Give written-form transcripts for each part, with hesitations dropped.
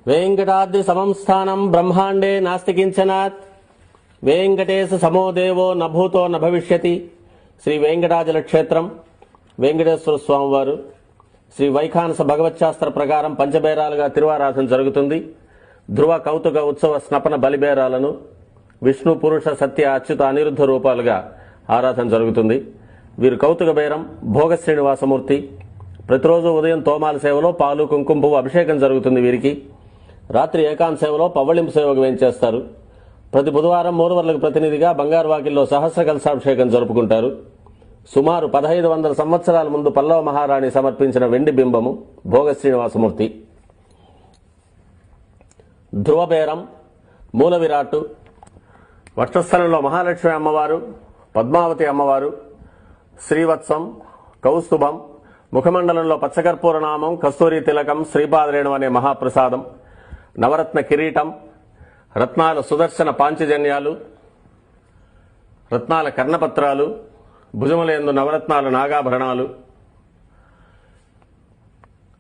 वेंकटाद्रि समं स्थानं ब्रह्मांडे नास्ति किंचनात् वेंकटेश समो देवो न भूतो न भविष्यति श्री वेंकटाचल क्षेत्रम वेंकटेश्वर स्वामी वारु श्री వైఖానస భగవచ్శాస్త్ర ప్రకారం పంచబేరాలుగా తిరువారాధన జరుగుతుంది. ధ్రువ కౌతుక ఉత్సవ స్నపన బలిబేరాలను విష్ణు పురుష సత్య అచ్యుత అనిరుద్ధ రూపాలుగా ఆరాధన జరుగుతుంది. వీరు కౌతుక బేరం భోగ శ్రీనివాసమూర్తి. ప్రతిరోజు ఉదయం తోమాల సేవలో పాలు కుంకుమ పువ్వు అభిషేకం జరుగుతుంది. వీరికి రాత్రి ఏకాంత సేవలో పవ్వళింపు సేవకు వేయించేస్తారు. ప్రతి బుధవారం మూలవర్లకు ప్రతినిధిగా బంగారు వాకిల్లో సహస్ర కలశాభిషేకం జరుపుకుంటారు. సుమారు 1500 సంవత్సరాల ముందు పల్లవ మహారాణి సమర్పించిన వెండి బింబము భోగ శ్రీనివాసమూర్తి. ధ్రువబేరం మూల విరాట్టు వక్షస్థలంలో మహాలక్ష్మి అమ్మవారు, పద్మావతి అమ్మవారు, శ్రీవత్సం, కౌస్తుభం, ముఖమండలంలో పచ్చకర్పూర నామం, కస్తూరి తిలకం, శ్రీపాదరేణం అనే మహాప్రసాదం, నవరత్న కిరీటం, రత్నాల సుదర్శన పాంచజన్యాలు, రత్నాల కర్ణపత్రాలు, భుజములందు నవరత్నాల నాగాభరణాలు,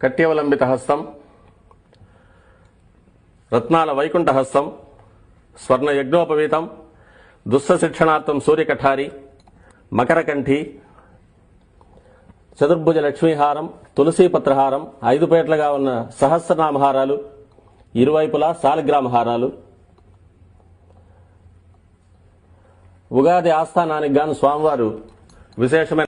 కట్యవలంబిత హస్తం, రత్నాల వైకుంఠ హస్తం, స్వర్ణ యజ్ఞోపవీతం, దుస్స శిక్షణార్థం సూర్యకఠారి, మకరకంఠి, చతుర్భుజ లక్ష్మీహారం, తులసీపత్రహారం, 5 పేట్లుగా ఉన్న సహస్రనామహారాలు, ఇరువైపులా శాలిగ్రామ హారాలు. ఉగాది ఆస్థానానికి గాను స్వామివారు విశేషమైన